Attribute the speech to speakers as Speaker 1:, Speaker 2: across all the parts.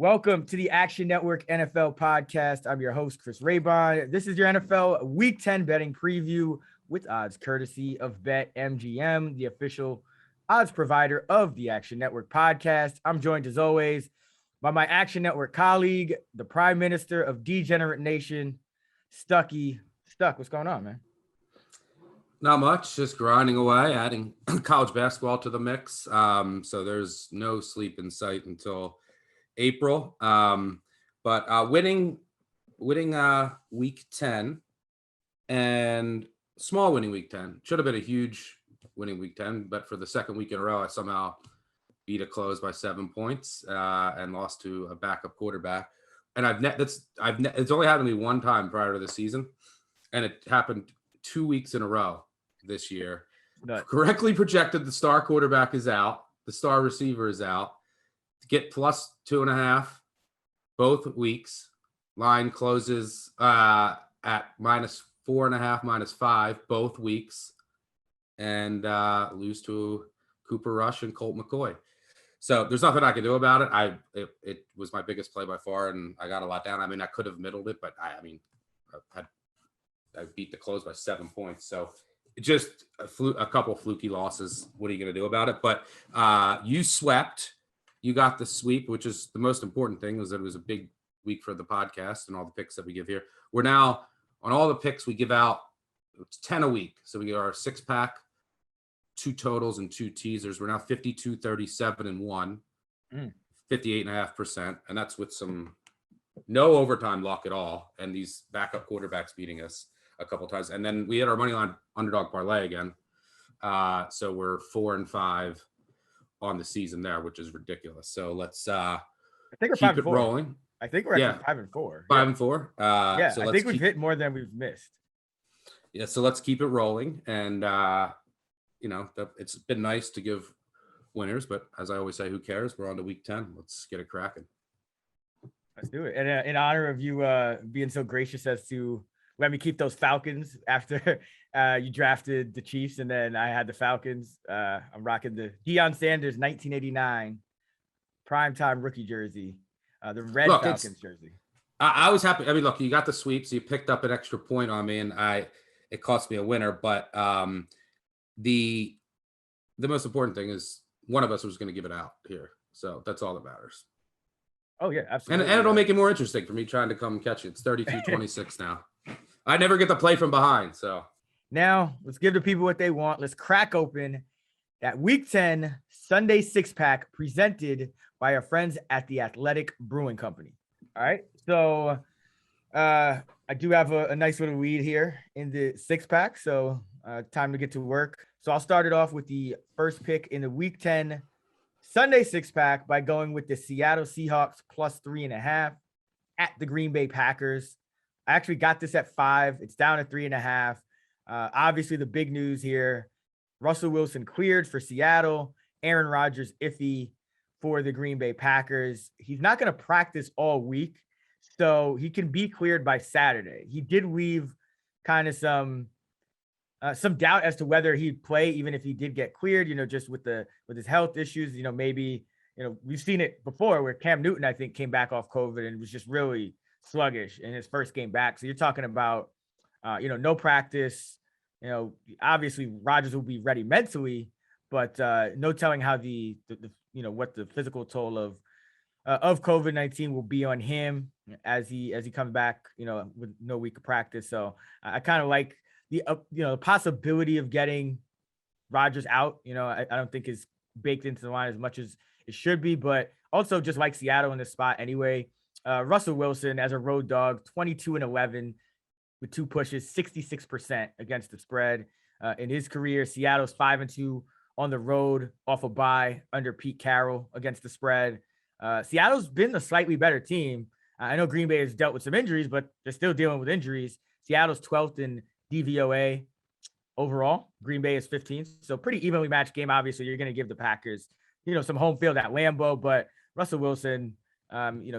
Speaker 1: Welcome to the Action Network NFL podcast. I'm your host, Chris Raybon. This is your NFL Week 10 betting preview with odds courtesy of BetMGM, the official odds provider of the Action Network podcast. I'm joined as always by my Action Network colleague, the Prime Minister of Degenerate Nation, Stuckey. Stuck, what's going on, man?
Speaker 2: Not much, just grinding away, adding college basketball to the mix. So there's no sleep in sight until April. But winning week 10 and small winning week 10. Should have been a huge winning week 10, but for the second week in a row, I somehow beat a close by 7 points and lost to a backup quarterback. And it's only happened to me one time prior to the season, and it happened 2 weeks in a row this year. Correctly projected, the star quarterback is out, the star receiver is out. Get plus 2.5 both weeks. Line closes at minus 4.5, minus 5 both weeks, and lose to Cooper Rush and Colt McCoy. So there's nothing I can do about it. It was my biggest play by far, and I got a lot down. I mean, I could have middled it, but I beat the close by 7 points. So just a couple fluky losses. What are you going to do about it? But you swept. You got the sweep, which is the most important thing, was that it was a big week for the podcast and all the picks that we give here. We're now on all the picks we give out. It's 10 a week. So we get our 6-pack, 2 totals and 2 teasers. We're now 52, 37 and 1, 58.5%. And that's with no overtime luck at all. And these backup quarterbacks beating us a couple times. And then we had our money line underdog parlay again. So we're 4-5 on the season there, which is ridiculous. So let's
Speaker 1: I think we're
Speaker 2: keep it rolling.
Speaker 1: I think we're at 5-4.
Speaker 2: 5-4.
Speaker 1: So I think we've hit more than we've missed.
Speaker 2: Yeah, so let's keep it rolling. And it's been nice to give winners, but as I always say, who cares? We're on to week 10. Let's get it cracking.
Speaker 1: Let's do it. And in honor of you being so gracious as to let me keep those Falcons after you drafted the Chiefs, and then I had the Falcons. I'm rocking the Deion Sanders 1989 primetime rookie jersey, the red Falcons jersey.
Speaker 2: I was happy. I mean, look, you got the sweep, so you picked up an extra point on me, and it cost me a winner. But the most important thing is one of us was going to give it out here, so that's all that matters.
Speaker 1: Oh yeah, absolutely.
Speaker 2: And it'll make it more interesting for me trying to come catch it. It's 32-26 now. I never get to play from behind, so.
Speaker 1: Now, let's give the people what they want. Let's crack open that Week 10 Sunday 6-pack presented by our friends at the Athletic Brewing Company. All right, so I do have a nice little lead here in the 6-pack, so time to get to work. So I'll start it off with the first pick in the Week 10 Sunday 6-pack by going with the Seattle Seahawks plus 3.5 at the Green Bay Packers. I actually got this at 5. It's down to 3.5. Obviously, the big news here, Russell Wilson cleared for Seattle. Aaron Rodgers iffy for the Green Bay Packers. He's not going to practice all week, so he can be cleared by Saturday. He did leave kind of some doubt as to whether he'd play, even if he did get cleared, just with his health issues. Maybe, we've seen it before where Cam Newton, I think, came back off COVID and was just really sluggish in his first game back. So you're talking about, no practice. Obviously Rodgers will be ready mentally, but no telling how what the physical toll of COVID-19 will be on him as he comes back, with no week of practice. So I kind of like the possibility of getting Rodgers out. I don't think is baked into the line as much as it should be, but also just like Seattle in this spot anyway. Russell Wilson as a road dog, 22-11 with 2 pushes, 66% against the spread. In his career, Seattle's 5-2 on the road off a bye under Pete Carroll against the spread. Seattle's been the slightly better team. I know Green Bay has dealt with some injuries, but they're still dealing with injuries. Seattle's 12th in DVOA overall. Green Bay is 15th. So pretty evenly matched game. Obviously, you're going to give the Packers, some home field at Lambeau, but Russell Wilson,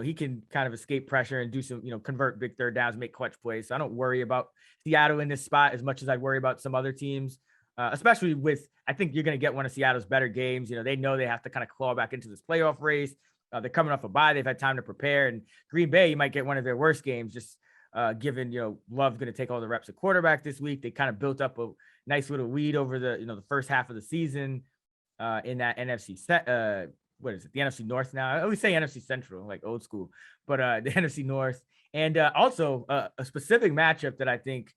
Speaker 1: he can kind of escape pressure and do some, convert big third downs, make clutch plays. So I don't worry about Seattle in this spot as much as I worry about some other teams, especially with, I think you're going to get one of Seattle's better games. They know they have to kind of claw back into this playoff race. They're coming off a bye. They've had time to prepare. And Green Bay, you might get one of their worst games, just given, Love's going to take all the reps at quarterback this week. They kind of built up a nice little lead over the first half of the season in that NFC set. What is it? The NFC North now. I always say NFC Central, like old school, but the NFC North. And also a specific matchup that I think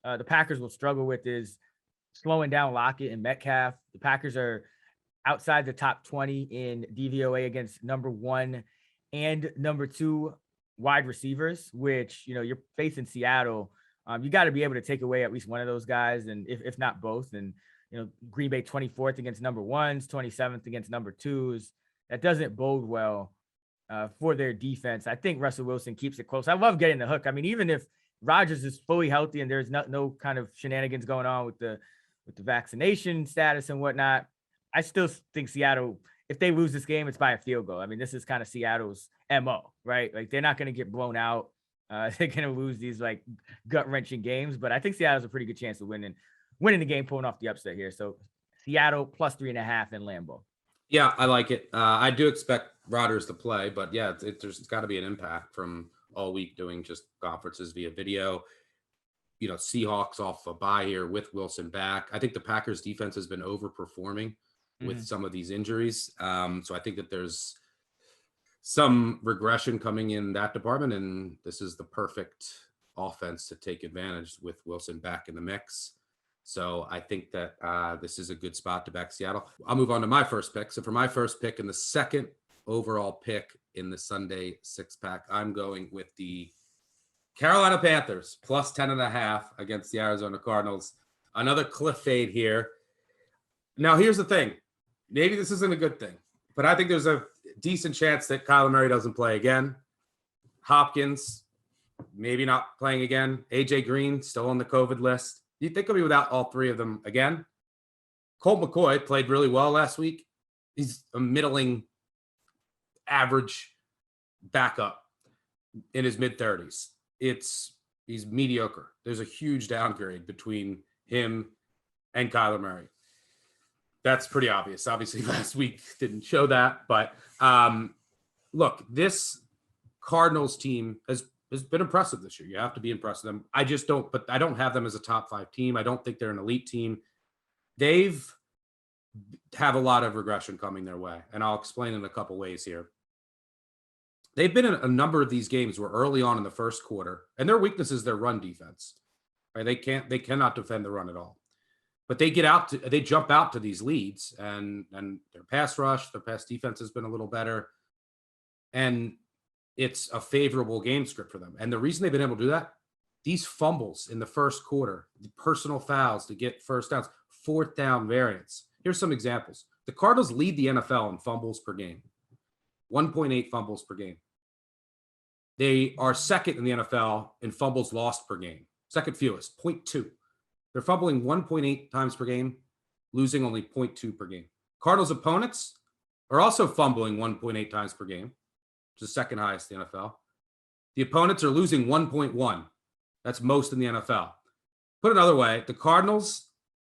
Speaker 1: the Packers will struggle with is slowing down Lockett and Metcalf. The Packers are outside the top 20 in DVOA against number 1 and number 2 wide receivers, which, you're facing Seattle. You got to be able to take away at least one of those guys, and if not both. And, Green Bay 24th against number 1s, 27th against number 2s. That doesn't bode well for their defense. I think Russell Wilson keeps it close. I love getting the hook. I mean, even if Rodgers is fully healthy and there's no kind of shenanigans going on with the vaccination status and whatnot, I still think Seattle, if they lose this game, it's by a field goal. I mean, this is kind of Seattle's MO, right? Like, they're not going to get blown out. They're going to lose these like gut-wrenching games, but I think Seattle's a pretty good chance of winning the game, pulling off the upset here. So Seattle plus 3.5 in Lambeau.
Speaker 2: Yeah, I like it. I do expect Rodgers to play, but yeah, there's got to be an impact from all week doing just conferences via video. Seahawks off a bye here with Wilson back. I think the Packers defense has been overperforming with some of these injuries. So I think that there's some regression coming in that department, and this is the perfect offense to take advantage with Wilson back in the mix. So I think that this is a good spot to back Seattle. I'll move on to my first pick. So for my first pick and the second overall pick in the Sunday 6-pack, I'm going with the Carolina Panthers plus 10.5 against the Arizona Cardinals. Another cliff fade here. Now, here's the thing. Maybe this isn't a good thing, but I think there's a decent chance that Kyler Murray doesn't play again. Hopkins, maybe not playing again. AJ Green, still on the COVID list. You think he'll be without all three of them again? Colt McCoy played really well last week. He's a middling average backup in his mid-30s. He's mediocre. There's a huge downgrade between him and Kyler Murray. That's pretty obvious. Obviously, last week didn't show that. But look, this Cardinals team has been impressive this year. You have to be impressed with them. I don't have them as a top 5 team. I don't think they're an elite team. They've have a lot of regression coming their way, and I'll explain in a couple ways here. They've been in a number of these games where early on in the first quarter, and their weakness is their run defense. Right? They cannot defend the run at all. But they jump out to these leads, and their pass rush, their pass defense has been a little better. And it's a favorable game script for them. And the reason they've been able to do that, these fumbles in the first quarter, the personal fouls to get first downs, 4th down variance. Here's some examples. The Cardinals lead the NFL in fumbles per game, 1.8 fumbles per game. They are second in the NFL in fumbles lost per game, second fewest, 0.2. They're fumbling 1.8 times per game, losing only 0.2 per game. Cardinals opponents are also fumbling 1.8 times per game, which is second highest in the NFL. The opponents are losing 1.1. That's most in the NFL. Put another way, the Cardinals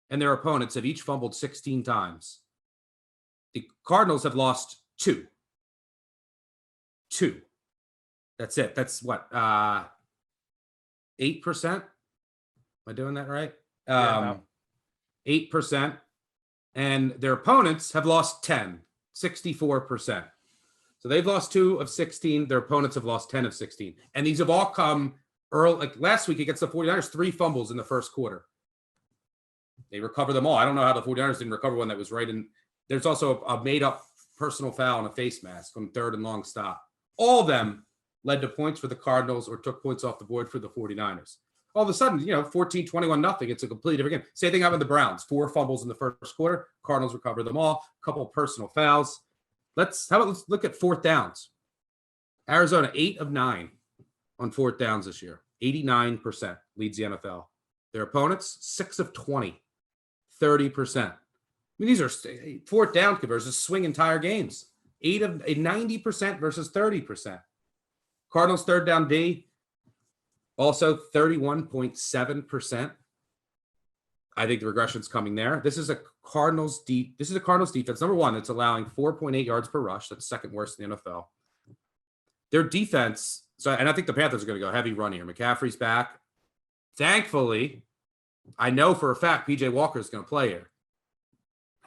Speaker 2: and their opponents have each fumbled 16 times. The Cardinals have lost 2. 2. That's it. That's what, 8%? Am I doing that right? 8%. And their opponents have lost 10, 64%. So they've lost 2 of 16. Their opponents have lost 10 of 16. And these have all come early. Like last week against the 49ers, 3 fumbles in the first quarter. They recover them all. I don't know how the 49ers didn't recover one that was right. And there's also a made-up personal foul and a face mask on 3rd and long stop. All of them led to points for the Cardinals or took points off the board for the 49ers. All of a sudden, 14-21 nothing. It's a completely different game. Same thing happened with the Browns. 4 fumbles in the first quarter. Cardinals recover them all. A couple of personal fouls. Let's look at 4th downs. Arizona, 8 of 9 on 4th downs this year. 89% leads the NFL. Their opponents, 6 of 20, 30%. I mean, these are 4th down conversions, swing entire games. 90% versus 30%. Cardinals 3rd down D, also 31.7%. I think the regression's coming there. This is a Cardinals defense. Number one, it's allowing 4.8 yards per rush. That's second worst in the NFL. Their defense. And I think the Panthers are going to go heavy run here. McCaffrey's back. Thankfully, I know for a fact PJ Walker is going to play here.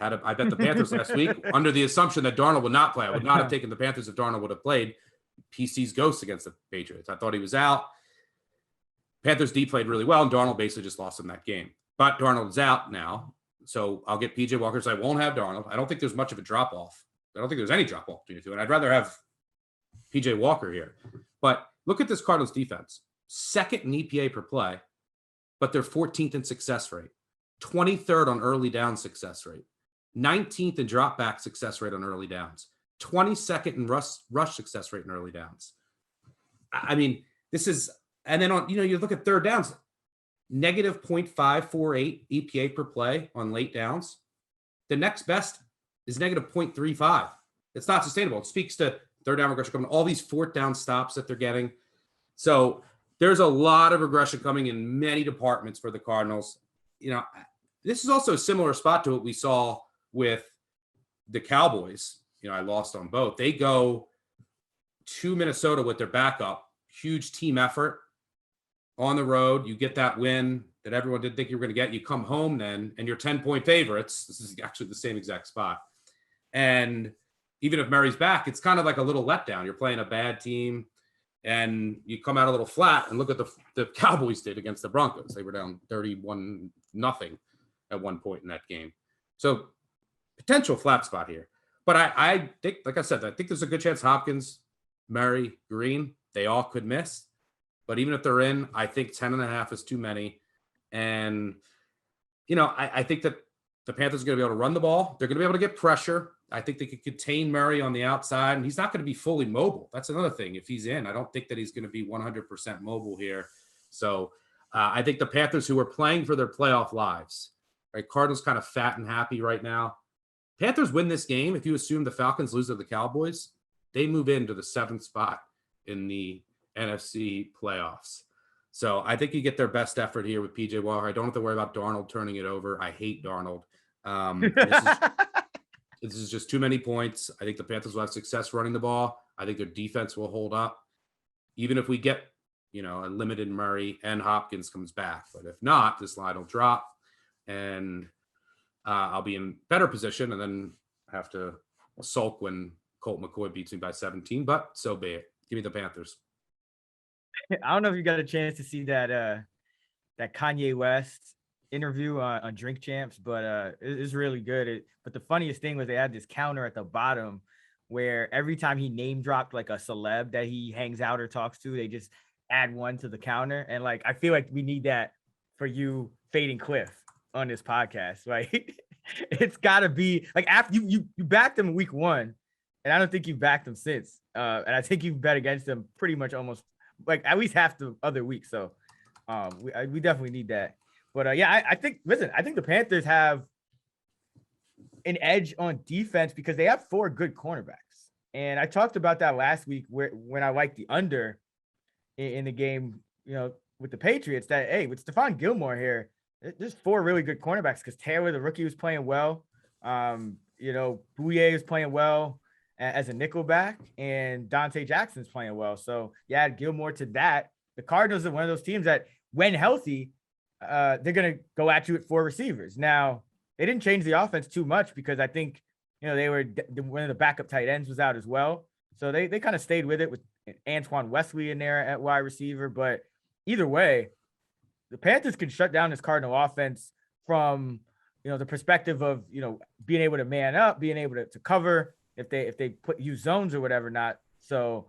Speaker 2: I bet the Panthers last week under the assumption that Darnold would not play. I would not have taken the Panthers if Darnold would have played. PC's ghost against the Patriots. I thought he was out. Panthers D played really well, and Darnold basically just lost him that game. But Darnold's out now, so I'll get PJ Walker. So I won't have Darnold. I don't think there's much of a drop off. I don't think there's any drop off between the two, and I'd rather have PJ Walker here. But look at this Cardinals defense. Second in EPA per play, but they're 14th in success rate, 23rd on early down success rate, 19th in drop back success rate on early downs, 22nd in rush success rate in early downs. I mean, this is, and then on, you look at third downs, negative 0.548 EPA per play on late downs. The next best is negative 0.35. It's not sustainable. It speaks to third down regression coming, all these fourth down stops that they're getting. So there's a lot of regression coming in many departments for the Cardinals. This is also a similar spot to what we saw with the Cowboys. I lost on both. They go to Minnesota with their backup, huge team effort on the road. You get that win that everyone didn't think you were going to get. You come home then, and you're 10-point favorites. This is actually the same exact spot. And even if Murray's back, it's kind of like a little letdown. You're playing a bad team, and you come out a little flat. And look at the Cowboys did against the Broncos. They were down 31-0 at one point in that game. So potential flat spot here. But I think, like I said, I think there's a good chance Hopkins, Murray, Green, they all could miss. But even if they're in, I think 10.5 is too many. And, I think that the Panthers are going to be able to run the ball. They're going to be able to get pressure. I think they could contain Murray on the outside, and he's not going to be fully mobile. That's another thing. If he's in, I don't think that he's going to be 100% mobile here. So I think the Panthers, who are playing for their playoff lives, right? Cardinals kind of fat and happy right now. Panthers win this game. If you assume the Falcons lose to the Cowboys, they move into the 7th spot in the NFC playoffs. So I think you get their best effort here with PJ Walker. I don't have to worry about Darnold turning it over. I hate Darnold. This is just too many points. I think the Panthers will have success running the ball. I think their defense will hold up. Even if we get, a limited Murray and Hopkins comes back. But if not, this line will drop. And I'll be in better position and then have to sulk when Colt McCoy beats me by 17, but so be it. Give me the Panthers.
Speaker 1: I don't know if you got a chance to see that Kanye West interview on Drink Champs, but it's really good. But the funniest thing was they had this counter at the bottom where every time he name dropped like a celeb that he hangs out or talks to, they just add one to the counter. And like, I feel like we need that for you fading Cliff on this podcast, right? It's got to be like after you backed him week 1, and I don't think you've backed him since. And I think you've bet against him pretty much almost like at least half the other week. So we definitely need that. But I think the Panthers have an edge on defense because they have 4 good cornerbacks. And I talked about that last week when I liked the under in the game, with the Patriots, that, hey, with Stephon Gilmore here, there's 4 really good cornerbacks because Taylor, the rookie, was playing well. Bouye is playing well as a nickelback, and Dante Jackson's playing well. So you add Gilmore to that. The Cardinals are one of those teams that, when healthy, they're going to go at you at 4 receivers. Now, they didn't change the offense too much because I think, they were one of the backup tight ends was out as well. So they kind of stayed with it with Antoine Wesley in there at wide receiver. But either way, the Panthers can shut down this Cardinal offense from, the perspective of, being able to man up, being able to cover if they use zones or whatever not. So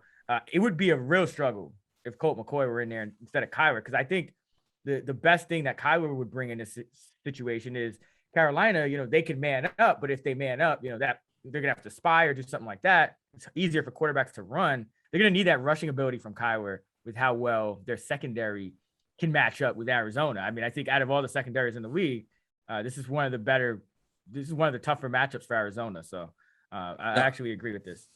Speaker 1: it would be a real struggle if Colt McCoy were in there instead of Kyler, because I think the best thing that Kyler would bring in this situation is Carolina, they can man up, but if they man up, that they're going to have to spy or do something like that. It's easier for quarterbacks to run. They're going to need that rushing ability from Kyler with how well their secondary can match up with Arizona. I mean, I think out of all the secondaries in the league, this is one of the tougher matchups for Arizona. So I actually agree with this.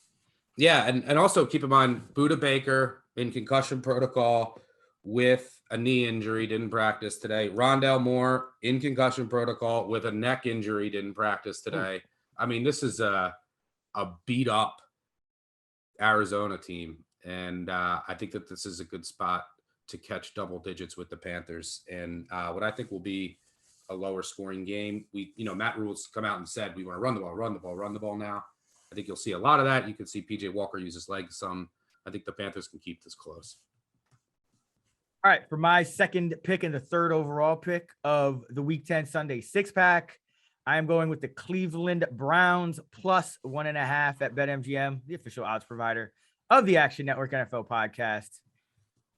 Speaker 2: Yeah. And also keep in mind, Budda Baker in concussion protocol with a knee injury, didn't practice today. Rondale Moore in concussion protocol with a neck injury, didn't practice today. I mean, this is a beat up Arizona team. And I think that this is a good spot to catch double digits with the Panthers. And what I think will be a lower scoring game. Matt Rule's come out and said, we want to run the ball now. I think you'll see a lot of that. You can see PJ Walker use his legs some. I think the Panthers can keep this close.
Speaker 1: All right, for my second pick and the third overall pick of the Week 10 Sunday six-pack, I am going with the Cleveland Browns plus 1.5 at BetMGM, the official odds provider of the Action Network NFL podcast.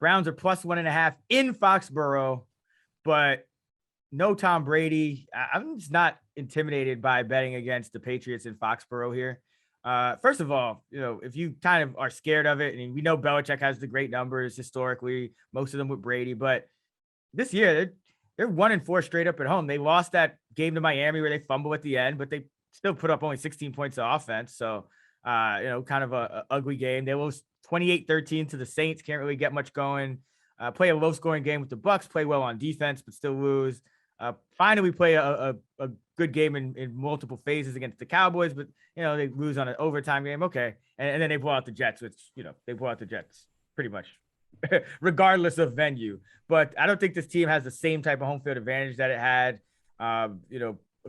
Speaker 1: Browns are plus 1.5 in Foxborough, but no Tom Brady. I'm just not intimidated by betting against the Patriots in Foxborough here. First of all, if you kind of are scared of it, and we know Belichick has the great numbers historically, most of them with Brady, but this year they're 1-4 straight up at home. They lost that game to Miami where they fumble at the end, but they still put up only 16 points of offense. So, kind of a ugly game. They lost 28-13 to the Saints. Can't really get much going. Play a low scoring game with the Bucks, play well on defense, but still lose. Finally play a good game in multiple phases against the Cowboys, but they lose on an overtime game. Okay. And then they blow out the Jets, which, they blow out the Jets pretty much regardless of venue. But I don't think this team has the same type of home field advantage that it had, a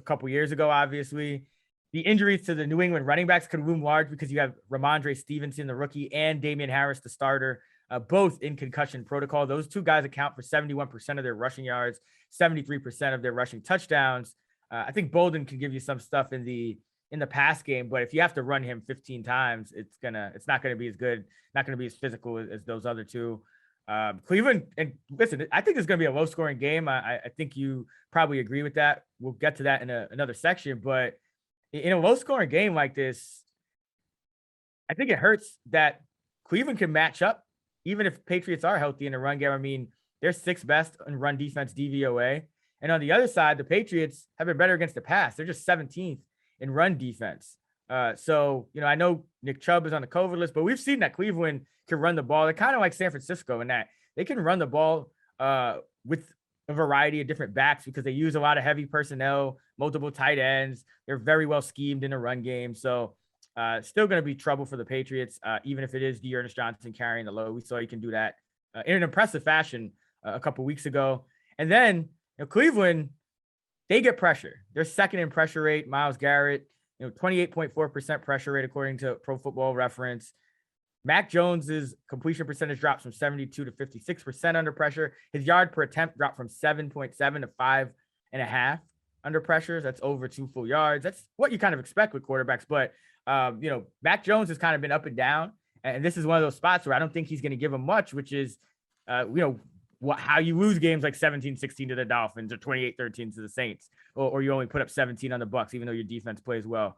Speaker 1: couple years ago, obviously. The injuries to the New England running backs could loom large because you have Ramondre Stevenson, the rookie, and Damian Harris, the starter, both in concussion protocol. Those two guys account for 71% of their rushing yards, 73% of their rushing touchdowns. I think Bolden can give you some stuff in the pass game, but if you have to run him 15 times, it's not gonna be as good, not gonna be as physical as those other two. Cleveland, and listen, I think it's gonna be a low scoring game. I think you probably agree with that. We'll get to that in another section, but in a low scoring game like this, I think it hurts that Cleveland can match up, even if Patriots are healthy in the run game. I mean, they're sixth best in run defense DVOA. And on the other side, the Patriots have been better against the pass. They're just 17th in run defense. So, I know Nick Chubb is on the COVID list, but we've seen that Cleveland can run the ball. They're kind of like San Francisco in that they can run the ball with a variety of different backs because they use a lot of heavy personnel, multiple tight ends. They're very well schemed in a run game. So still going to be trouble for the Patriots, even if it is Dearness Johnson carrying the load. We saw you can do that in an impressive fashion a couple weeks ago. And then Cleveland, they get pressure. They're second in pressure rate. Myles Garrett, 28.4% pressure rate according to Pro Football Reference. Mac Jones's completion percentage drops from 72 to 56% under pressure. His yard per attempt dropped from 7.7 to 5.5 under pressure. That's over 2 full yards. That's what you kind of expect with quarterbacks. But, Mac Jones has kind of been up and down. And this is one of those spots where I don't think he's going to give him much, which is, how you lose games like 17-16 to the Dolphins or 28-13 to the Saints, or you only put up 17 on the Bucks, even though your defense plays well.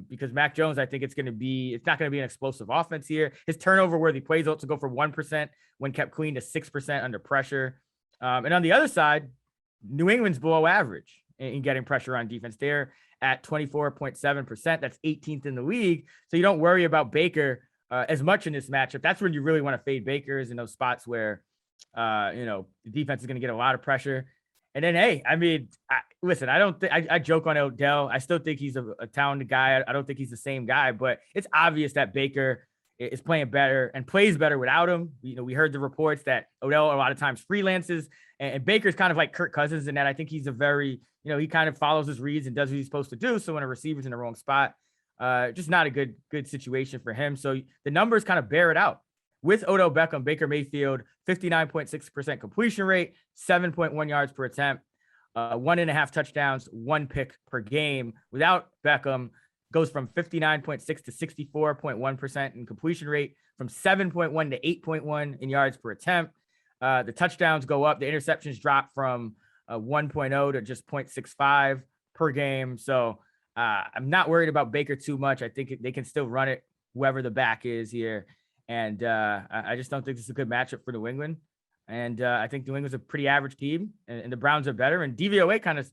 Speaker 1: Because Mac Jones, I think it's not going to be an explosive offense here. His turnover worthy plays also go from 1% when kept clean to 6% under pressure. And on the other side, New England's below average in getting pressure on defense. They're at 24.7%. That's 18th in the league. So you don't worry about Baker as much in this matchup. That's when you really want to fade Baker, is in those spots where, the defense is going to get a lot of pressure. And then, hey, I mean, listen, I joke on Odell. I still think he's a talented guy. I don't think he's the same guy, but it's obvious that Baker is playing better and plays better without him. We heard the reports that Odell a lot of times freelances, and Baker's kind of like Kirk Cousins in that I think he's a very, he kind of follows his reads and does what he's supposed to do. So when a receiver's in the wrong spot, just not a good situation for him. So the numbers kind of bear it out. With Odell Beckham, Baker Mayfield, 59.6% completion rate, 7.1 yards per attempt, 1.5 touchdowns, 1 pick per game. Without Beckham, goes from 59.6 to 64.1% in completion rate, from 7.1 to 8.1 in yards per attempt. The touchdowns go up. The interceptions drop from 1.0 to just 0.65 per game. So I'm not worried about Baker too much. I think they can still run it, whoever the back is here. And I just don't think this is a good matchup for New England. And I think New England's a pretty average team, and the Browns are better. And DVOA kind of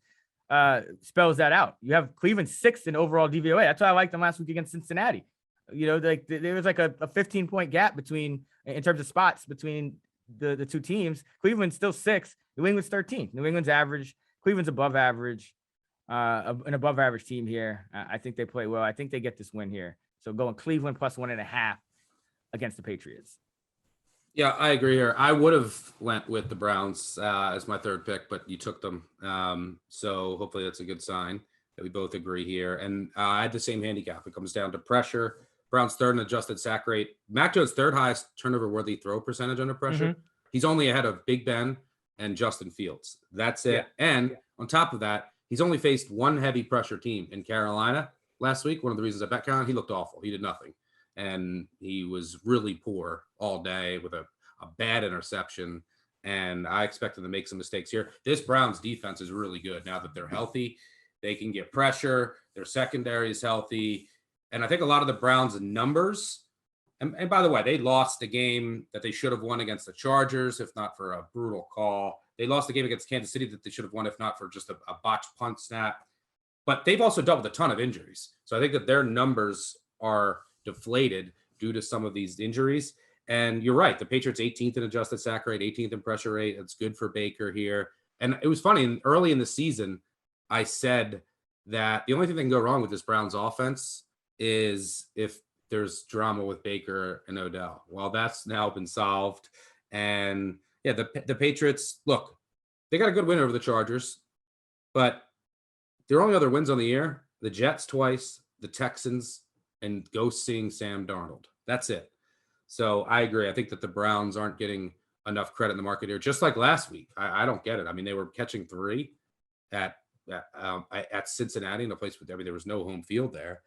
Speaker 1: spells that out. You have Cleveland 6th in overall DVOA. That's why I liked them last week against Cincinnati. There was like a 15-point gap in terms of spots between the two teams, Cleveland's still 6th. New England's 13th. New England's average. Cleveland's above average. An above average team here. I think they play well. I think they get this win here. So going Cleveland plus 1.5 against the Patriots.
Speaker 2: Yeah, I agree here. I would have went with the Browns as my third pick, but you took them. So hopefully that's a good sign that we both agree here. And I had the same handicap. It comes down to pressure. Browns third in adjusted sack rate. Mac Jones third highest turnover worthy throw percentage under pressure.
Speaker 1: Mm-hmm.
Speaker 2: He's only ahead of Big Ben and Justin Fields. That's it.
Speaker 1: Yeah.
Speaker 2: And on top of that, he's only faced one heavy pressure team in Carolina last week. One of the reasons I bet Carolina, he looked awful. He did nothing. And he was really poor all day with a bad interception. And I expect him to make some mistakes here. This Browns defense is really good now that they're healthy. They can get pressure. Their secondary is healthy. And I think a lot of the Browns' numbers, and by the way, they lost the game that they should have won against the Chargers, if not for a brutal call. They lost the game against Kansas City that they should have won, if not for just a botched punt snap. But they've also dealt with a ton of injuries. So I think that their numbers are deflated due to some of these injuries. And you're right. The Patriots 18th in adjusted sack rate, 18th in pressure rate. It's good for Baker here. And it was funny. Early in the season, I said that the only thing that can go wrong with this Browns offense is if there's drama with Baker and Odell. Well, that's now been solved. And yeah, the Patriots, look, they got a good win over the Chargers, but their only other wins on the year, the Jets twice, the Texans, and go seeing Sam Darnold. That's it. So I agree. I think that the Browns aren't getting enough credit in the market here, just like last week. I don't get it. I mean, they were catching 3 at Cincinnati in a place where there was no home field there.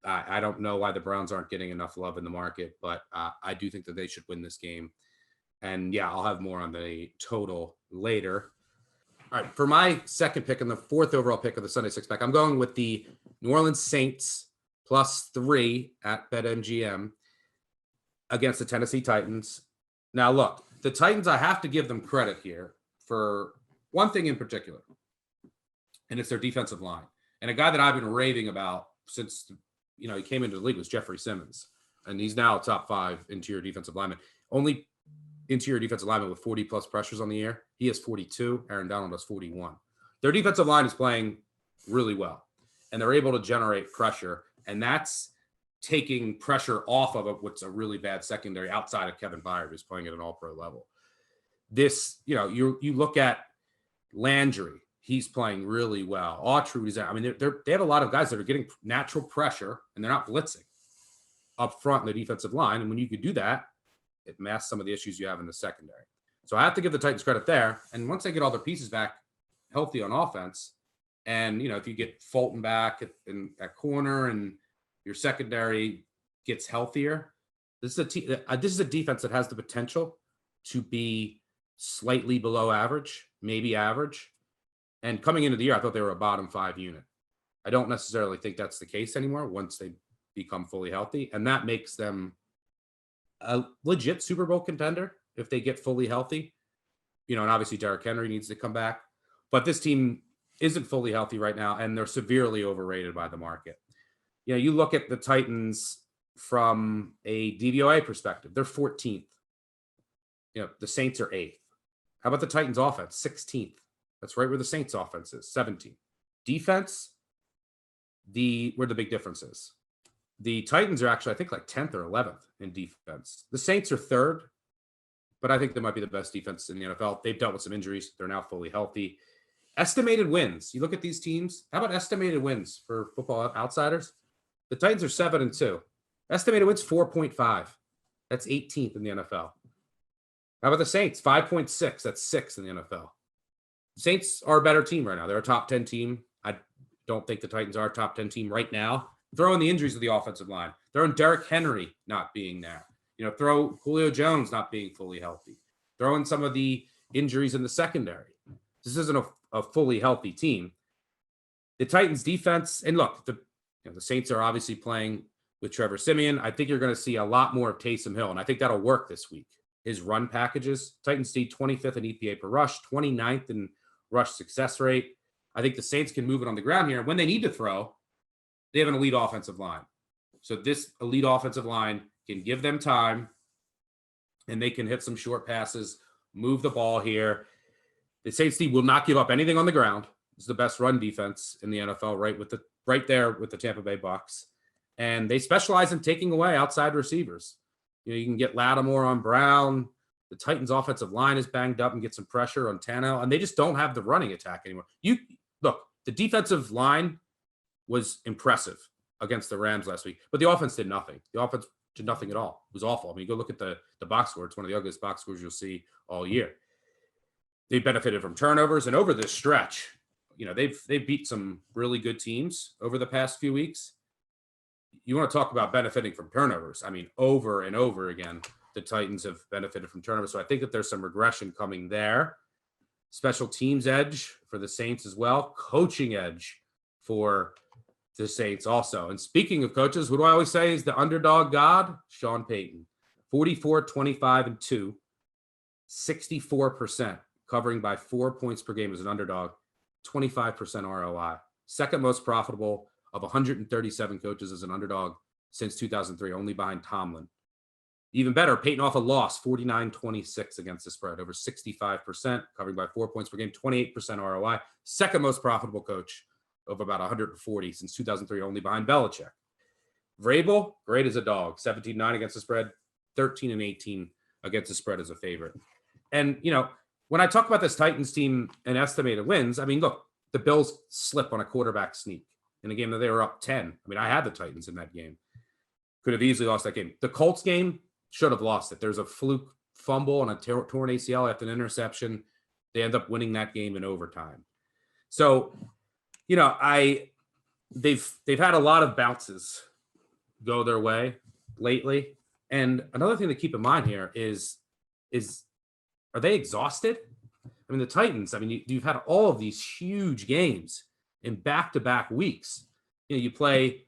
Speaker 2: I don't know why the Browns aren't getting enough love in the market, but I do think that they should win this game. And yeah, I'll have more on the total later. All right, for my second pick and the 4th overall pick of the Sunday six pack, I'm going with the New Orleans Saints +3 at BetMGM against the Tennessee Titans. Now, look, the Titans, I have to give them credit here for one thing in particular, and it's their defensive line. And a guy that I've been raving about since he came into the league was Jeffrey Simmons, and he's now a top 5 interior defensive lineman. Only interior defensive lineman with 40-plus pressures on the year. He has 42. Aaron Donald has 41. Their defensive line is playing really well, and they're able to generate pressure, and that's taking pressure off of what's a really bad secondary outside of Kevin Byard, who's playing at an all-pro level. This, you look at Landry, he's playing really well. Autry is out. I mean, they have a lot of guys that are getting natural pressure, and they're not blitzing up front in the defensive line. And when you could do that, it masks some of the issues you have in the secondary. So I have to give the Titans credit there. And once they get all their pieces back healthy on offense, and if you get Fulton back at corner and your secondary gets healthier, this is a defense that has the potential to be slightly below average, maybe average. And coming into the year, I thought they were a bottom 5 unit. I don't necessarily think that's the case anymore once they become fully healthy. And that makes them a legit Super Bowl contender if they get fully healthy. And obviously Derrick Henry needs to come back. But this team isn't fully healthy right now, and they're severely overrated by the market. You look at the Titans from a DVOA perspective, they're 14th. The Saints are 8th. How about the Titans offense? 16th. That's right where the Saints offense is, 17th. Defense, where the big difference is. The Titans are actually, I think, like 10th or 11th in defense. The Saints are 3rd, but I think they might be the best defense in the NFL. They've dealt with some injuries. They're now fully healthy. Estimated wins. You look at these teams. How about estimated wins for Football Outsiders? The Titans are 7-2. Estimated wins 4.5. That's 18th in the NFL. How about the Saints? 5.6. That's 6th in the NFL. Saints are a better team right now. They're a top 10 team. I don't think the Titans are a top 10 team right now. Throw in the injuries of the offensive line. Throw in Derrick Henry not being there. Throw Julio Jones not being fully healthy. Throw in some of the injuries in the secondary. This isn't a fully healthy team. The Titans defense, and look, the Saints are obviously playing with Trevor Siemian. I think you're going to see a lot more of Taysom Hill, and I think that'll work this week. His run packages, Titans see 25th in EPA per rush, 29th in rush success rate. I think the Saints can move it on the ground here. When they need to throw, they have an elite offensive line. So this elite offensive line can give them time and they can hit some short passes, move the ball here. The Saints team will not give up anything on the ground. It's the best run defense in the NFL, right there with the Tampa Bay Bucks. And they specialize in taking away outside receivers. You can get Lattimore on Brown. The Titans' offensive line is banged up and get some pressure on Tannehill, and they just don't have the running attack anymore. Look, the defensive line was impressive against the Rams last week, but the offense did nothing. The offense did nothing at all. It was awful. I mean, go look at the box score. It's one of the ugliest box scores you'll see all year. They benefited from turnovers, and over this stretch, they've beat some really good teams over the past few weeks. You want to talk about benefiting from turnovers. I mean, over and over again, the Titans have benefited from turnovers. So I think that there's some regression coming there. Special teams edge for the Saints as well. Coaching edge for the Saints also. And speaking of coaches, who do I always say is the underdog god? Sean Payton. 44, 25, and 2. 64%, covering by 4 points per game as an underdog. 25% ROI. Second most profitable of 137 coaches as an underdog since 2003, only behind Tomlin. Even better, Peyton off a loss, 49-26 against the spread, over 65%, covering by 4 points per game, 28% ROI. Second most profitable coach of about 140 since 2003, only behind Belichick. Vrabel, great as a dog, 17-9 against the spread, 13-18 against the spread as a favorite. And, when I talk about this Titans team and estimated wins, I mean, look, the Bills slip on a quarterback sneak in a game that they were up 10. I mean, I had the Titans in that game. Could have easily lost that game. The Colts game, should have lost it. There's a fluke fumble and a torn ACL after an interception. They end up winning that game in overtime. So, they've had a lot of bounces go their way lately. And another thing to keep in mind here is are they exhausted? I mean, the Titans, you've had all of these huge games in back-to-back weeks. You play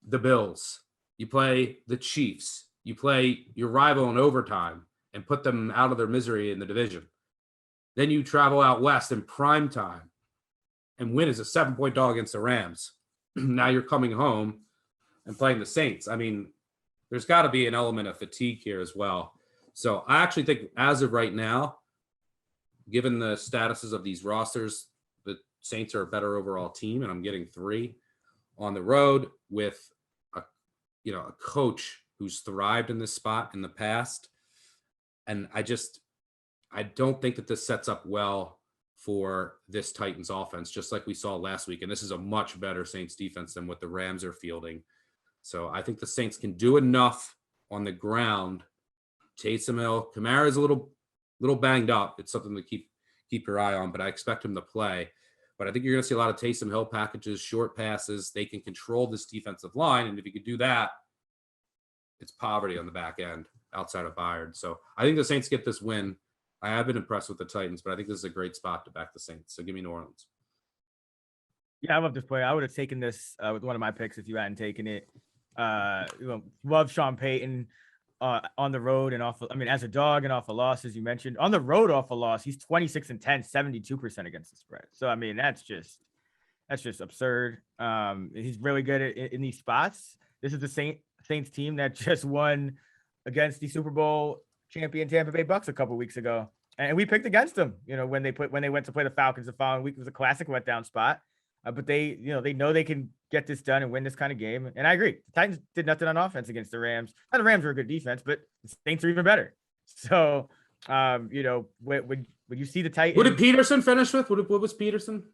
Speaker 2: the Bills, you play the Chiefs, you play your rival in overtime and put them out of their misery in the division. Then you travel out west in prime time and win as a 7-point dog against the Rams. Now you're coming home and playing the Saints. I mean, there's got to be an element of fatigue here as well. So I actually think as of right now, given the statuses of these rosters, the Saints are a better overall team, and I'm getting 3 on the road with a coach who's thrived in this spot in the past. And I don't think that this sets up well for this Titans offense, just like we saw last week. And this is a much better Saints defense than what the Rams are fielding. So I think the Saints can do enough on the ground. Taysom Hill, Kamara's a little banged up. It's something to keep your eye on, but I expect him to play. But I think you're going to see a lot of Taysom Hill packages, short passes. They can control this defensive line, and if you could do that, it's poverty on the back end outside of Byard. So I think the Saints get this win. I have been impressed with the Titans, but I think this is a great spot to back the Saints. So give me New Orleans.
Speaker 1: Yeah, I love this play. I would have taken this with one of my picks if you hadn't taken it. Love Sean Payton on the road and off. As a dog and off a loss, as you mentioned, on the road off a loss, he's 26-10, 72% against the spread. So that's just absurd. He's really good in these spots. This is the Saints team that just won against the Super Bowl champion Tampa Bay Bucks a couple weeks ago, and we picked against them. When they went to play the Falcons the following week, it was a classic letdown spot. But they know they can get this done and win this kind of game. And I agree. The Titans did nothing on offense against the Rams. And the Rams were a good defense, but the Saints are even better. So, when you see the Titans.
Speaker 2: What did Peterson finish with? What was Peterson?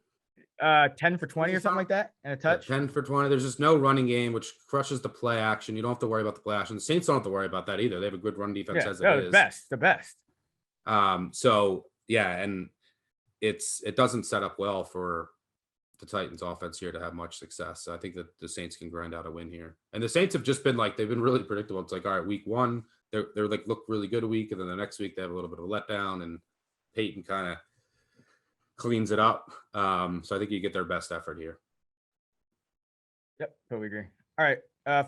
Speaker 1: 10 for 20 or something like that, and a touch.
Speaker 2: 10 for 20. There's just no running game, which crushes the play action. You don't have to worry about the play action. The Saints don't have to worry about that either. They have a good run defense as it is.
Speaker 1: The best.
Speaker 2: So yeah, and it doesn't set up well for the Titans offense here to have much success. So I think that the Saints can grind out a win here. And the Saints have just been they've been really predictable. It's like, all right, week 1, they're look really good a week, and then the next week they have a little bit of a letdown, and Peyton kind of cleans it up. So I think you get their best effort here.
Speaker 1: Yep, totally agree. All right,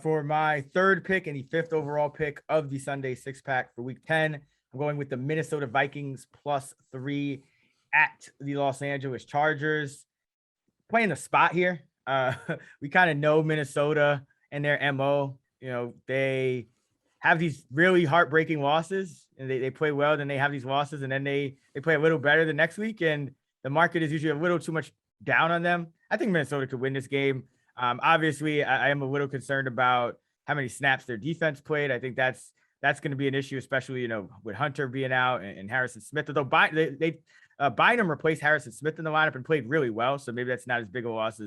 Speaker 1: for my third pick and the 5th overall pick of the Sunday 6-pack for week 10, I'm going with the Minnesota Vikings +3 at the Los Angeles Chargers. Playing the spot here. We kind of know Minnesota and their MO. They have these really heartbreaking losses and they play well, then they have these losses and then they play a little better the next week. And the market is usually a little too much down on them. I think Minnesota could win this game. Obviously, I am a little concerned about how many snaps their defense played. I think that's going to be an issue, especially, with Hunter being out and Harrison Smith. Although Bynum replaced Harrison Smith in the lineup and played really well. So maybe that's not as big a loss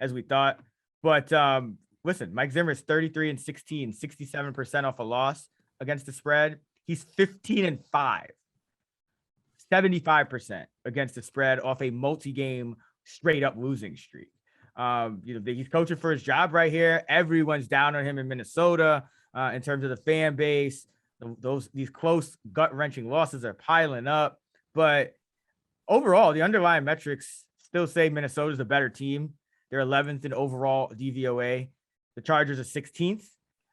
Speaker 1: as we thought. But listen, Mike Zimmer is 33-16, 67% off a loss against the spread. He's 15-5, 75% against the spread off a multi-game straight up losing streak. He's coaching for his job right here. Everyone's down on him in Minnesota in terms of the fan base. These close gut wrenching losses are piling up, but overall, the underlying metrics still say Minnesota's a better team. They're 11th in overall DVOA. The Chargers are 16th.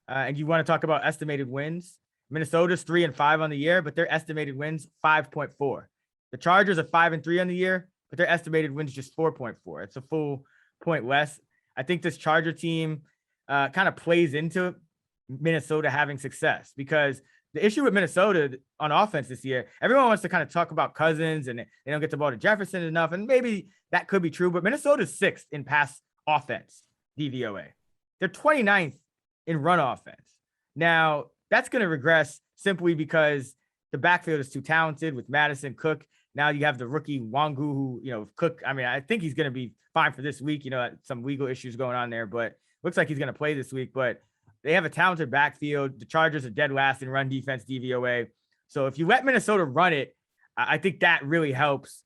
Speaker 1: And you want to talk about estimated wins. Minnesota's 3-5 on the year, but their estimated wins 5.4. The Chargers are 5-3 on the year, but their estimated wins just 4.4. It's a full point less. I think this Charger team kind of plays into Minnesota having success, because the issue with Minnesota on offense this year, everyone wants to kind of talk about Cousins and they don't get the ball to Jefferson enough. And maybe that could be true, but Minnesota's 6th in pass offense DVOA. They're 29th in run offense. Now, that's going to regress simply because the backfield is too talented with Madison, Cook. Now you have the rookie Wangu, who, Cook, I think he's going to be fine for this week. Some legal issues going on there, but looks like he's going to play this week. But they have a talented backfield. The Chargers are dead last in run defense DVOA. So if you let Minnesota run it, I think that really helps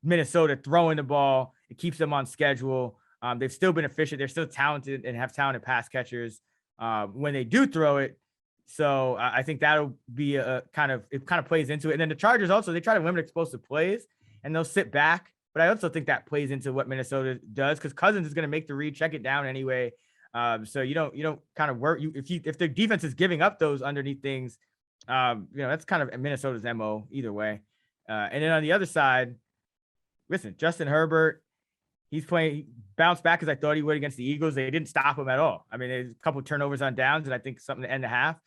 Speaker 1: Minnesota throwing the ball. It keeps them on schedule. They've still been efficient. They're still talented and have talented pass catchers when they do throw it. So I think that'll be it kind of plays into it. And then the Chargers also, they try to limit explosive plays and they'll sit back. But I also think that plays into what Minnesota does, because Cousins is going to make the read, check it down anyway. So you don't kind of work if the defense is giving up those underneath things, that's kind of Minnesota's MO either way. And then on the other side, listen, Justin Herbert, he's bounced back as I thought he would against the Eagles. They didn't stop him at all. There's a couple of turnovers on downs and I think something to end the half.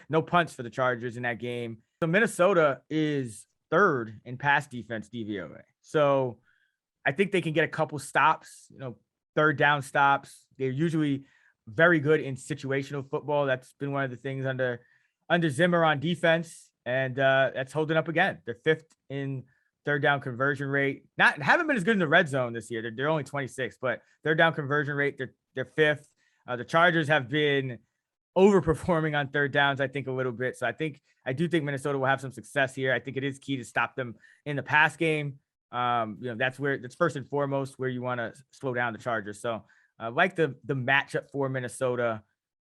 Speaker 1: No punts for the Chargers in that game. So Minnesota is 3rd in pass defense DVOA. So I think they can get a couple stops, 3rd down stops. They're usually very good in situational football. That's been one of the things under Zimmer on defense. And that's holding up again. They're 5th in 3rd down conversion rate. Haven't been as good in the red zone this year. They're only 26th, but 3rd down conversion rate, they're 5th. The Chargers have been overperforming on 3rd downs, I think, a little bit. So I do think Minnesota will have some success here. I think it is key to stop them in the pass game. That's first and foremost where you want to slow down the Chargers. So I like the matchup for Minnesota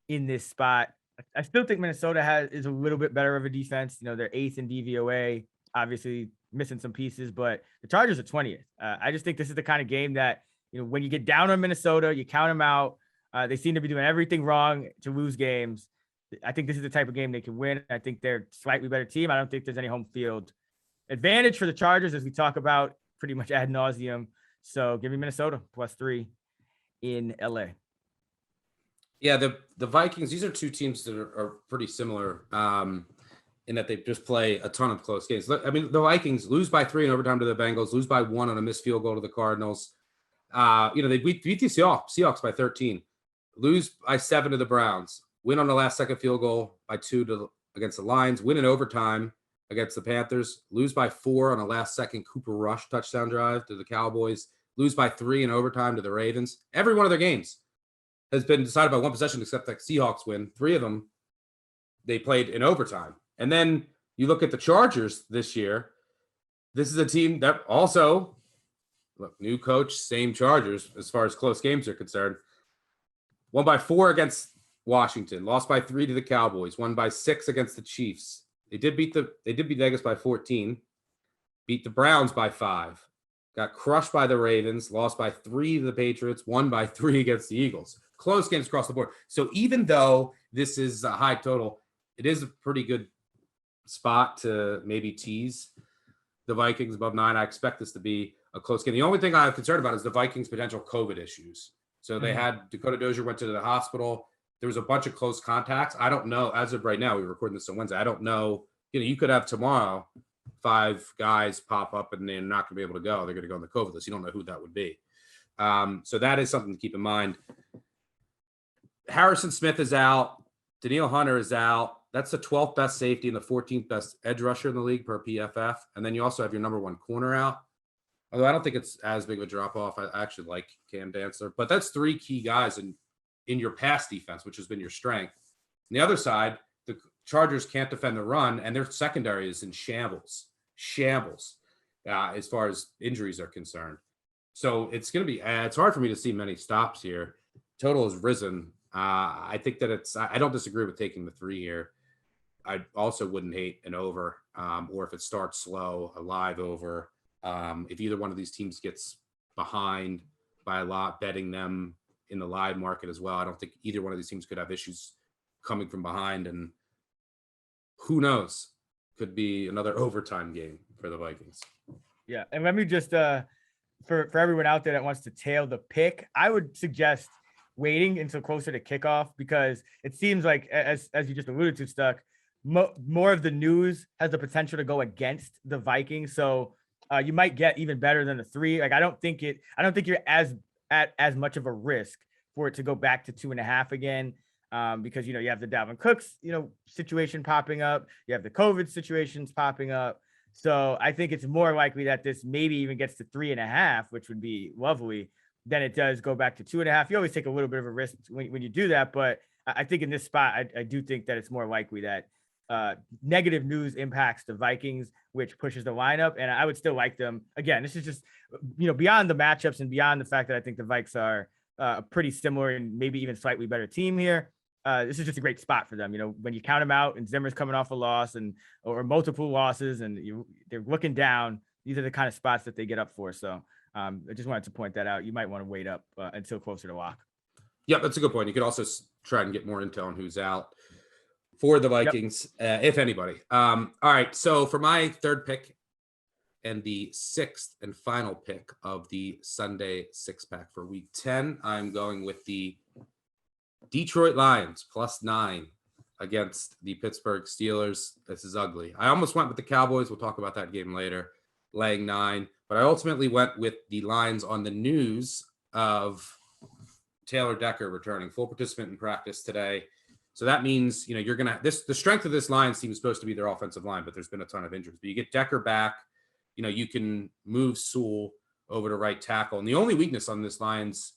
Speaker 1: in this spot. I still think Minnesota is a little bit better of a defense. They're 8th in DVOA, obviously missing some pieces, but the Chargers are 20th. I just think this is the kind of game that, when you get down on Minnesota, you count them out. They seem to be doing everything wrong to lose games. I think this is the type of game they can win. I think they're a slightly better team. I don't think there's any home field advantage for the Chargers, as we talk about pretty much ad nauseum. So give me Minnesota +3 in LA.
Speaker 2: Yeah, the Vikings, these are two teams that are pretty similar in that they just play a ton of close games. The Vikings lose by 3 in overtime to the Bengals, lose by 1 on a missed field goal to the Cardinals. They beat the Seahawks by 13, lose by 7 to the Browns, win on the last second field goal by 2 against the Lions, win in overtime against the Panthers, lose by 4 on a last second Cooper Rush touchdown drive to the Cowboys, lose by 3 in overtime to the Ravens. Every one of their games has been decided by one possession, except that Seahawks win. 3 of them, they played in overtime. And then you look at the Chargers this year. This is a team that also, look, new coach, same Chargers as far as close games are concerned. Won by 4 against Washington, lost by 3 to the Cowboys, won by 6 against the Chiefs. They did beat Vegas by 14, beat the Browns by 5, got crushed by the Ravens, lost by 3 to the Patriots, won by 3 against the Eagles. Close games across the board. So even though this is a high total, it is a pretty good spot to maybe tease the Vikings above 9. I expect this to be a close game. The only thing I'm concerned about is the Vikings' potential COVID issues. So they had Dakota Dozier went to the hospital. there was a bunch of close contacts. I don't know. As of right now, we're recording this on Wednesday. I don't know. You could have tomorrow 5 guys pop up and they're not going to be able to go. They're going to go on the COVID list. You don't know who that would be. So that is something to keep in mind. Harrison Smith is out. Danielle Hunter is out. That's the 12th best safety and the 14th best edge rusher in the league per PFF. And then you also have your number 1 corner out. Although I don't think it's as big of a drop-off. I actually like Cam Dantzler. But that's 3 key guys in your pass defense, which has been your strength. On the other side, the Chargers can't defend the run, and their secondary is in shambles, as far as injuries are concerned. So it's going to be it's hard for me to see many stops here. Total has risen. I think that I don't disagree with taking the 3 here. I also wouldn't hate an over, or if it starts slow, a live over. If either one of these teams gets behind by a lot, betting them in the live market as well. I don't think either one of these teams could have issues coming from behind, and who knows, could be another overtime game for the Vikings.
Speaker 1: Yeah, and let me just for everyone out there that wants to tail the pick, I would suggest waiting until closer to kickoff, because it seems like, as you just alluded to, Stuck, more of the news has the potential to go against the Vikings. So you might get even better than the 3. Like, I don't think you're at as much of a risk for it to go back to 2.5 again. Because, you have the Dalvin Cooks, situation popping up. You have the COVID situations popping up. So I think it's more likely that this maybe even gets to 3.5, which would be lovely, than it does go back to 2.5. You always take a little bit of a risk when you do that. But I think in this spot, I do think that it's more likely that negative news impacts the Vikings, which pushes the lineup. And I would still like them. Again, this is just, beyond the matchups and beyond the fact that I think the Vikes are a pretty similar and maybe even slightly better team here. This is just a great spot for them. When you count them out and Zimmer's coming off a loss or multiple losses and they're looking down, these are the kind of spots that they get up for. So I just wanted to point that out. You might want to wait up until closer to lock.
Speaker 2: Yeah, that's a good point. You could also try and get more intel on who's out for the Vikings, if anybody. All right. So for my 3rd pick and the 6th and final pick of the Sunday 6-pack for week 10, I'm going with the Detroit Lions +9 against the Pittsburgh Steelers. This is ugly. I almost went with the Cowboys. We'll talk about that game later, laying 9. But I ultimately went with the Lions on the news of Taylor Decker returning, full participant in practice today. So that means, you're going to the strength of this Lions team is supposed to be their offensive line, but there's been a ton of injuries. But you get Decker back, you can move Sewell over to right tackle. And the only weakness on this Lions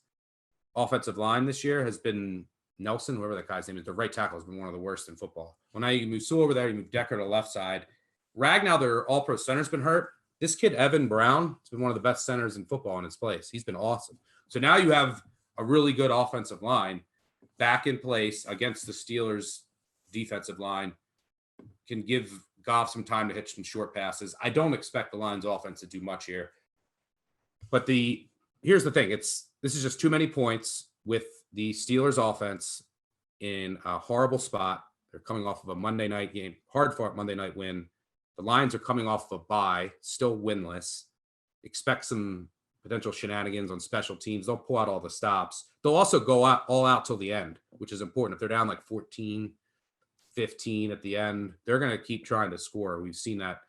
Speaker 2: offensive line this year has been Nelson, whoever that guy's name is. The right tackle has been one of the worst in football. Well, now you can move Sewell over there, you move Decker to the left side. Ragnow, their all-pro center's been hurt. This kid, Evan Brown, has been one of the best centers in football in his place. He's been awesome. So now you have a really good offensive line back in place against the Steelers' defensive line. Can give Goff some time to hit some short passes. I don't expect the Lions offense to do much here. But here's the thing. This is just too many points with the Steelers offense in a horrible spot. They're coming off of a Monday night game, hard-fought Monday night win. The Lions are coming off of a bye, still winless. Expect some potential shenanigans on special teams. They'll pull out all the stops. They'll also go all out till the end, which is important. If they're down like 14, 15 at the end, they're going to keep trying to score. We've seen that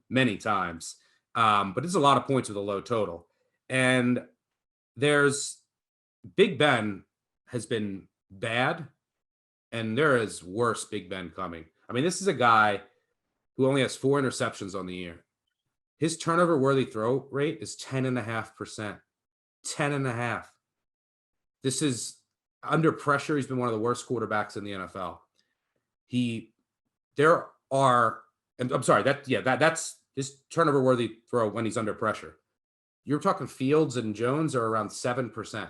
Speaker 2: many times. But it's a lot of points with a low total. And there's Big Ben has been bad, and there is worse Big Ben coming. I mean, this is a guy who only has 4 interceptions on the year. His turnover-worthy throw rate is 10.5%. 10.5. This is under pressure. He's been one of the worst quarterbacks in the NFL. That's his turnover-worthy throw when he's under pressure. You're talking Fields and Jones are around 7%.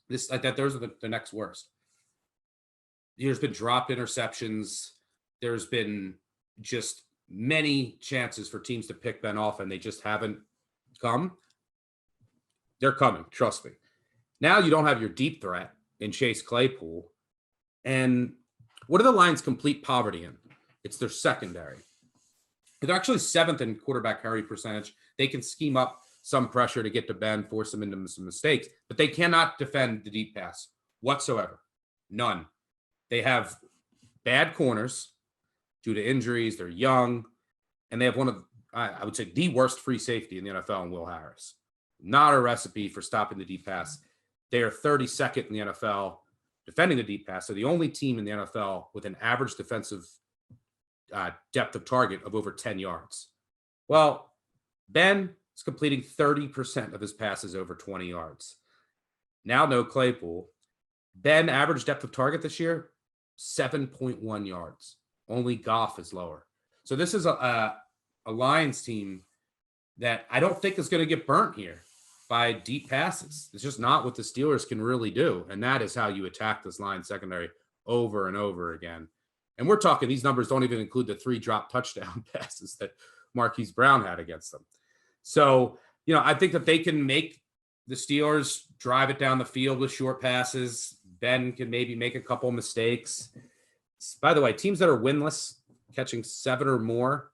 Speaker 2: Those are the next worst. There's been dropped interceptions. There's been just many chances for teams to pick Ben off, and they just haven't come. They're coming, trust me. Now you don't have your deep threat in Chase Claypool. And what are the Lions' complete poverty in? It's their secondary. They're actually 7th in quarterback hurry percentage. They can scheme up some pressure to get to Ben, force him into some mistakes, but they cannot defend the deep pass whatsoever. None. They have bad corners due to injuries. They're young, and they have one of, I would say, the worst free safety in the NFL in Will Harris. Not a recipe for stopping the deep pass. They are 32nd in the NFL defending the deep pass. So the only team in the NFL with an average defensive depth of target of over 10 yards. Well, Ben is completing 30% of his passes over 20 yards. Now no Claypool. Ben average depth of target this year, 7.1 yards. Only Goff is lower. So this is a Lions team that I don't think is going to get burnt here by deep passes. It's just not what the Steelers can really do. And that is how you attack this Lions secondary over and over again. And we're talking, these numbers don't even include the 3 drop touchdown passes that Marquise Brown had against them. So, I think that they can make the Steelers drive it down the field with short passes. Ben can maybe make a couple mistakes. By the way, teams that are winless, catching 7 or more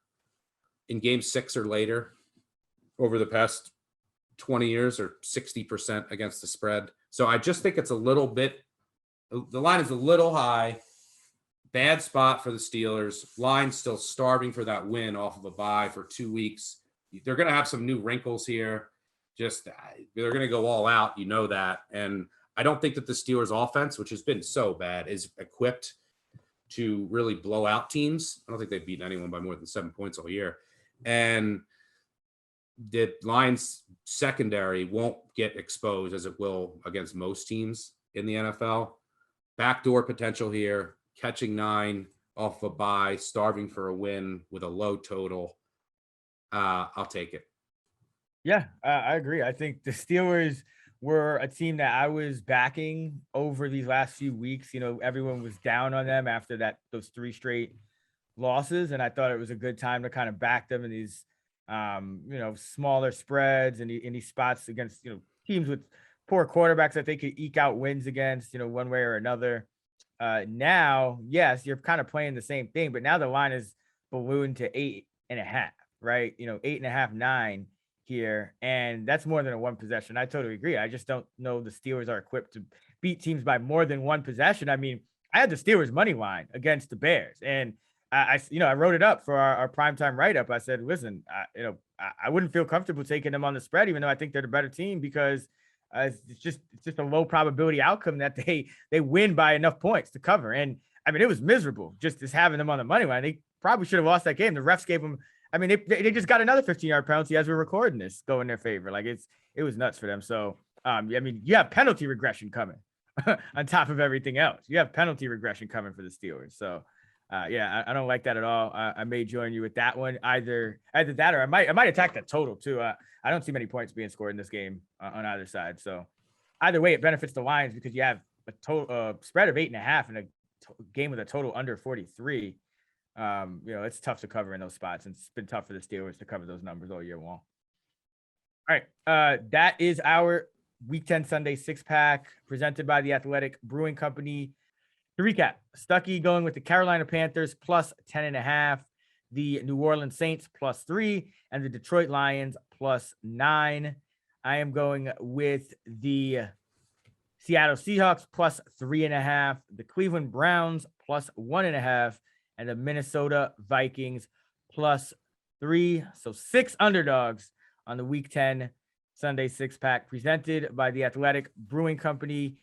Speaker 2: in game 6 or later over the past 20 years are 60% against the spread. So I just think it's a little bit, the line is a little high. Bad spot for the Steelers. Line still starving for that win off of a bye for 2 weeks. They're going to have some new wrinkles here. Just they're going to go all out. That. And I don't think that the Steelers offense, which has been so bad, is equipped to really blow out teams. I don't think they've beaten anyone by more than 7 points all year. And the Lions secondary won't get exposed as it will against most teams in the NFL. Backdoor potential here, catching 9 off a bye, starving for a win with a low total. I'll take it.
Speaker 1: Yeah, I agree. I think the Steelers were a team that I was backing over these last few weeks. Everyone was down on them after those 3 straight losses, and I thought it was a good time to kind of back them in these smaller spreads and in these spots against teams with poor quarterbacks that they could eke out wins against one way or another. Now, yes, you're kind of playing the same thing, but now the line is ballooned to 8.5, right? 8.5, 9 here, and that's more than a 1 possession. I totally agree. I just don't know the Steelers are equipped to beat teams by more than 1 possession. I mean, I had the Steelers money line against the Bears, and I wrote it up for our primetime write-up. I said, listen, I wouldn't feel comfortable taking them on the spread, even though I think they're the better team, because it's just a low probability outcome that they win by enough points to cover. And I mean, it was miserable just having them on the money line. They probably should have lost that game. The refs gave them, I mean, they just got another 15-yard penalty as we're recording this go in their favor. Like it was nuts for them. So, I mean, you have penalty regression coming on top of everything else. You have penalty regression coming for the Steelers. So, yeah, I don't like that at all. I may join you with that one. Either that, or I might attack the total too. I don't see many points being scored in this game on either side. So either way, it benefits the Lions because you have a total spread of 8.5 in a game with a total under 43. It's tough to cover in those spots, and it's been tough for the Steelers to cover those numbers all year long. All right, that is our Week 10 Sunday 6-pack presented by the Athletic Brewing Company. To recap, Stuckey going with the Carolina Panthers plus 10.5, the New Orleans Saints plus 3, and the Detroit Lions plus 9. I am going with the Seattle Seahawks plus 3.5, the Cleveland Browns plus 1.5, and the Minnesota Vikings plus 3. So 6 underdogs on the Week 10 Sunday 6-pack presented by the Athletic Brewing Company.